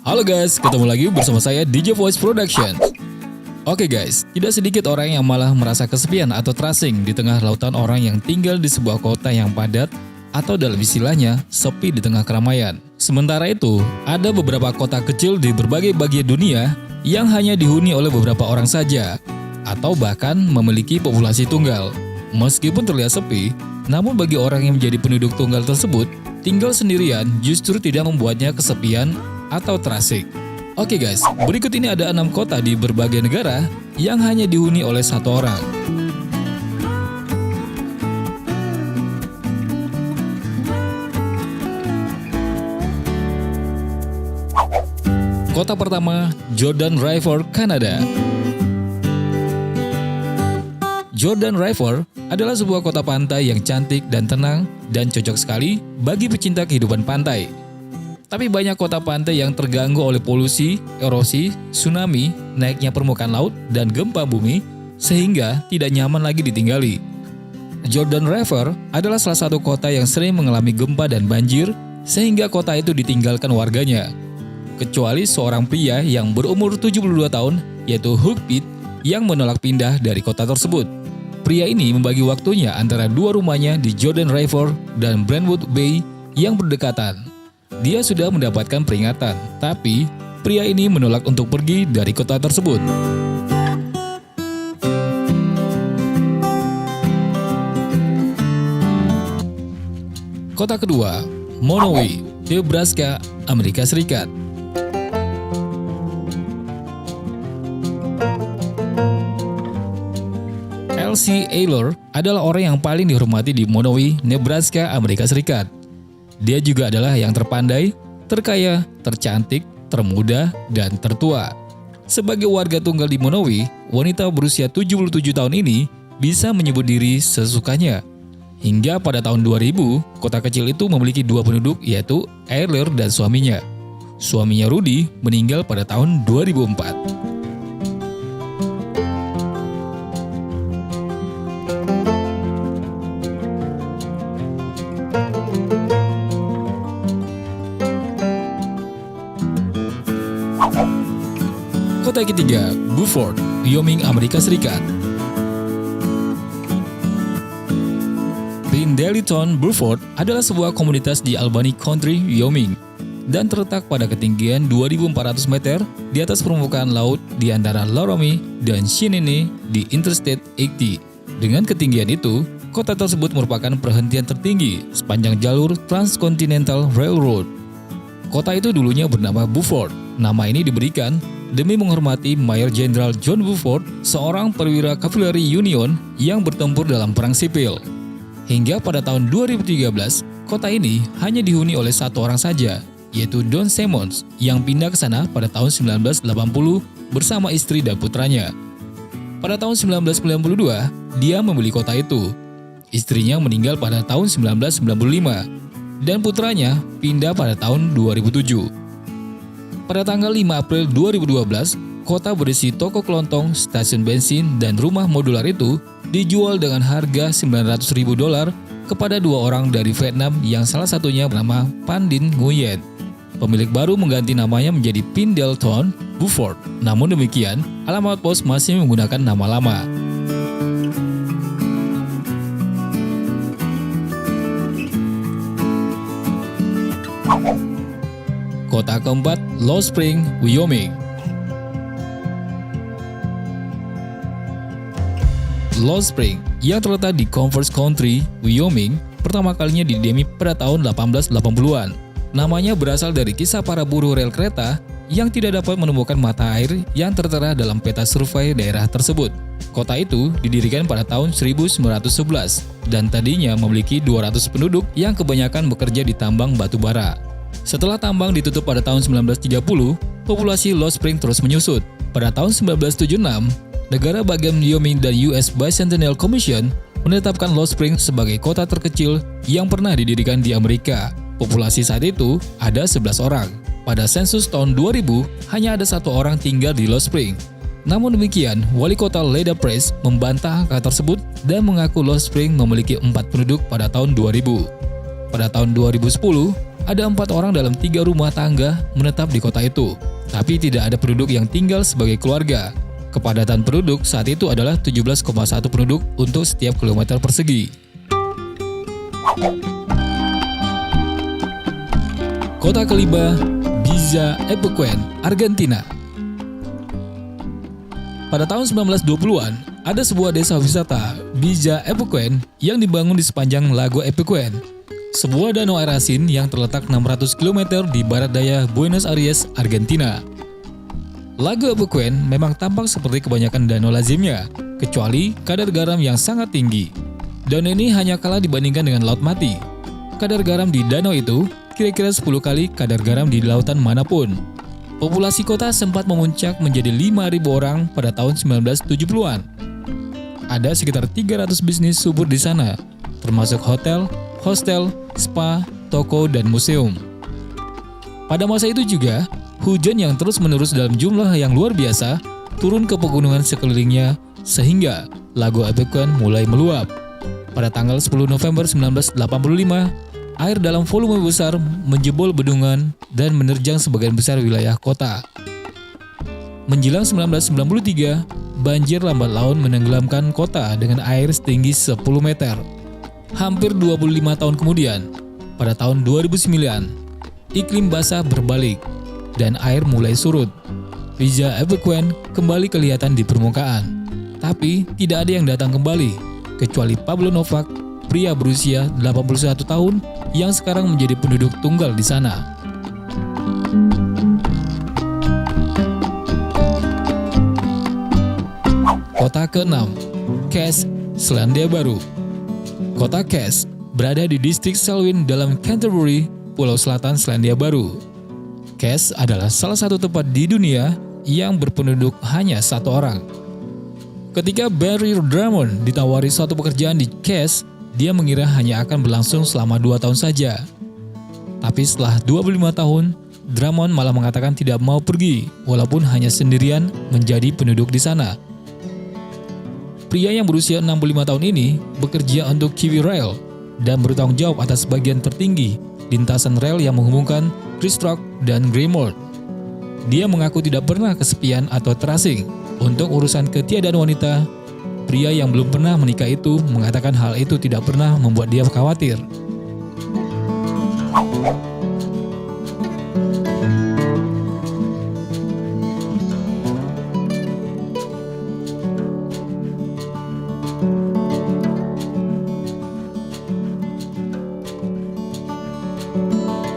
Halo guys, ketemu lagi bersama saya DJ Voice Production. Oke guys, tidak sedikit orang yang malah merasa kesepian atau terasing di tengah lautan orang yang tinggal di sebuah kota yang padat atau dalam istilahnya, sepi di tengah keramaian. Sementara itu, ada beberapa kota kecil di berbagai bagian dunia yang hanya dihuni oleh beberapa orang saja atau bahkan memiliki populasi tunggal. Meskipun terlihat sepi, namun bagi orang yang menjadi penduduk tunggal tersebut, tinggal sendirian justru tidak membuatnya kesepian atau terasing. Oke guys, berikut ini ada 6 kota di berbagai negara yang hanya dihuni oleh satu orang. Kota pertama, Jordan River, Kanada. Jordan River adalah sebuah kota pantai yang cantik dan tenang dan cocok sekali bagi pecinta kehidupan pantai. Tapi banyak kota pantai yang terganggu oleh polusi, erosi, tsunami, naiknya permukaan laut, dan gempa bumi, sehingga tidak nyaman lagi ditinggali. Jordan River adalah salah satu kota yang sering mengalami gempa dan banjir, sehingga kota itu ditinggalkan warganya. Kecuali seorang pria yang berumur 72 tahun, yaitu Hugh Pitt, yang menolak pindah dari kota tersebut. Pria ini membagi waktunya antara dua rumahnya di Jordan River dan Brentwood Bay yang berdekatan. Dia sudah mendapatkan peringatan, tapi pria ini menolak untuk pergi dari kota tersebut. Kota kedua, Monowai, Nebraska, Amerika Serikat. Elsie Ayler adalah orang yang paling dihormati di Monowai, Nebraska, Amerika Serikat. Dia juga adalah yang terpandai, terkaya, tercantik, termuda, dan tertua. Sebagai warga tunggal di Monowai, wanita berusia 77 tahun ini bisa menyebut diri sesukanya. Hingga pada tahun 2000, kota kecil itu memiliki 2 penduduk, yaitu Ayler dan suaminya. Suaminya Rudy meninggal pada tahun 2004. Kota ketiga, Beaufort, Wyoming, Amerika Serikat. Pendleton, Beaufort adalah sebuah komunitas di Albany County, Wyoming, dan terletak pada ketinggian 2.400 meter di atas permukaan laut di antara Laramie dan Cheyenne di Interstate 80. Dengan ketinggian itu, kota tersebut merupakan perhentian tertinggi sepanjang jalur Transcontinental Railroad. Kota itu dulunya bernama Beaufort. Nama ini diberikan demi menghormati Mayor Jenderal John Beaufort, seorang perwira kavaleri Union yang bertempur dalam perang sipil. Hingga pada tahun 2013, kota ini hanya dihuni oleh satu orang saja, yaitu Don Simmons, yang pindah ke sana pada tahun 1980 bersama istri dan putranya. Pada tahun 1992, dia membeli kota itu. Istrinya meninggal pada tahun 1995, dan putranya pindah pada tahun 2007. Pada tanggal 5 April 2012, kota berisi toko kelontong, stasiun bensin, dan rumah modular itu dijual dengan harga $900.000 kepada 2 orang dari Vietnam yang salah satunya bernama Pandin Nguyen. Pemilik baru mengganti namanya menjadi Pendleton, Beaufort. Namun demikian, alamat pos masih menggunakan nama lama. Kota keempat, Lost Spring, Wyoming. Lost Spring yang terletak di Commerce County, Wyoming, pertama kalinya didiami pada tahun 1880-an. Namanya berasal dari kisah para buruh rel kereta yang tidak dapat menemukan mata air yang tertera dalam peta survei daerah tersebut. Kota itu didirikan pada tahun 1911 dan tadinya memiliki 200 penduduk yang kebanyakan bekerja di tambang batu bara. Setelah tambang ditutup pada tahun 1930, populasi Lost Spring terus menyusut. Pada tahun 1976, negara bagian Wyoming dan US Bicentennial Commission menetapkan Lost Spring sebagai kota terkecil yang pernah didirikan di Amerika. Populasi saat itu ada 11 orang. Pada sensus tahun 2000, hanya ada 1 orang tinggal di Lost Spring. Namun demikian, wali kota Leda Price membantah angka tersebut dan mengaku Lost Spring memiliki 4 penduduk pada tahun 2000. Pada tahun 2010, Ada 4 orang dalam 3 rumah tangga menetap di kota itu, tapi tidak ada penduduk yang tinggal sebagai keluarga. Kepadatan penduduk saat itu adalah 17,1 penduduk untuk setiap kilometer persegi. Kota kelima, Villa Epecuén, Argentina. Pada tahun 1920-an, ada sebuah desa wisata, Villa Epecuén, yang dibangun di sepanjang Lago Epecuén, sebuah danau air asin yang terletak 600 km di barat daya Buenos Aires, Argentina. Lago Epecuén memang tampak seperti kebanyakan danau lazimnya, kecuali kadar garam yang sangat tinggi. Danau ini hanya kalah dibandingkan dengan Laut Mati. Kadar garam di danau itu kira-kira 10 kali kadar garam di lautan manapun. Populasi kota sempat memuncak menjadi 5.000 orang pada tahun 1970-an. Ada sekitar 300 bisnis subur di sana, termasuk hotel, hostel, spa, toko, dan museum. Pada masa itu juga, hujan yang terus-menerus dalam jumlah yang luar biasa turun ke pegunungan sekelilingnya sehingga Lago Epecuén mulai meluap. Pada tanggal 10 November 1985, air dalam volume besar menjebol bendungan dan menerjang sebagian besar wilayah kota. Menjelang 1993, banjir lambat laun menenggelamkan kota dengan air setinggi 10 meter. Hampir 25 tahun kemudian, pada tahun 2009, iklim basah berbalik dan air mulai surut. Villa Epecuén kembali kelihatan di permukaan, tapi tidak ada yang datang kembali, kecuali Pablo Novak, pria berusia 81 tahun yang sekarang menjadi penduduk tunggal di sana. Kota ke-6, Kes, Selandia Baru. Kota Kes berada di distrik Selwyn dalam Canterbury, Pulau Selatan Selandia Baru. Kes adalah salah satu tempat di dunia yang berpenduduk hanya 1 orang. Ketika Barry Drummond ditawari suatu pekerjaan di Kes, dia mengira hanya akan berlangsung selama 2 tahun saja. Tapi setelah 25 tahun, Drummond malah mengatakan tidak mau pergi, walaupun hanya sendirian menjadi penduduk di sana. Pria yang berusia 65 tahun ini bekerja untuk Kiwi Rail dan bertanggung jawab atas bagian tertinggi lintasan rel yang menghubungkan Christchurch dan Greymouth. Dia mengaku tidak pernah kesepian atau terasing. Untuk urusan ketiadaan wanita, pria yang belum pernah menikah itu mengatakan hal itu tidak pernah membuat dia khawatir.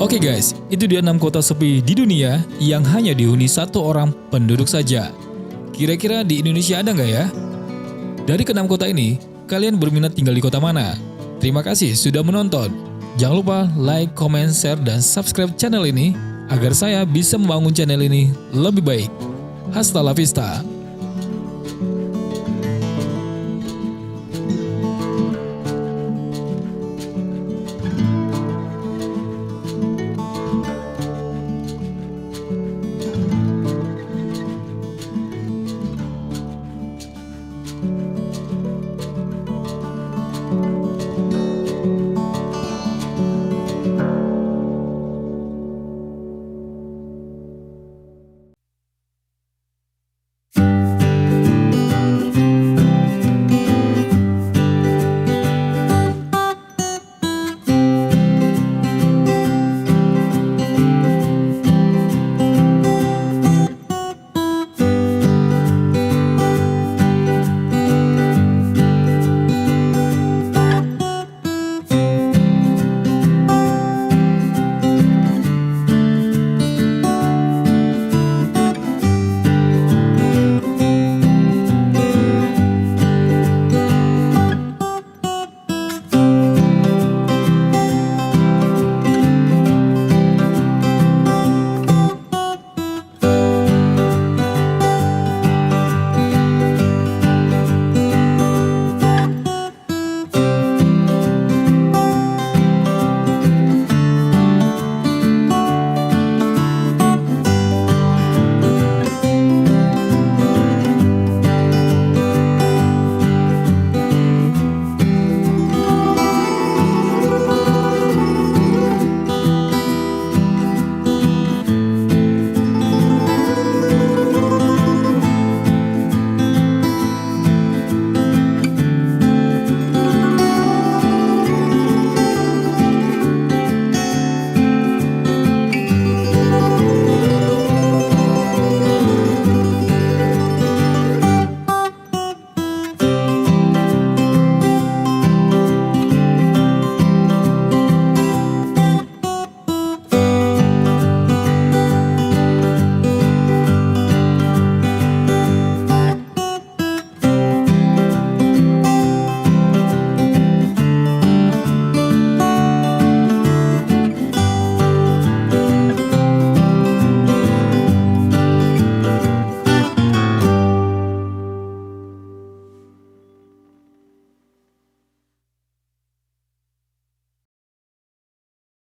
Oke guys, itu dia 6 kota sepi di dunia yang hanya dihuni 1 orang penduduk saja. Kira-kira di Indonesia ada nggak ya? Dari ke-6 kota ini, kalian berminat tinggal di kota mana? Terima kasih sudah menonton. Jangan lupa like, comment, share, dan subscribe channel ini agar saya bisa membangun channel ini lebih baik. Hasta la vista.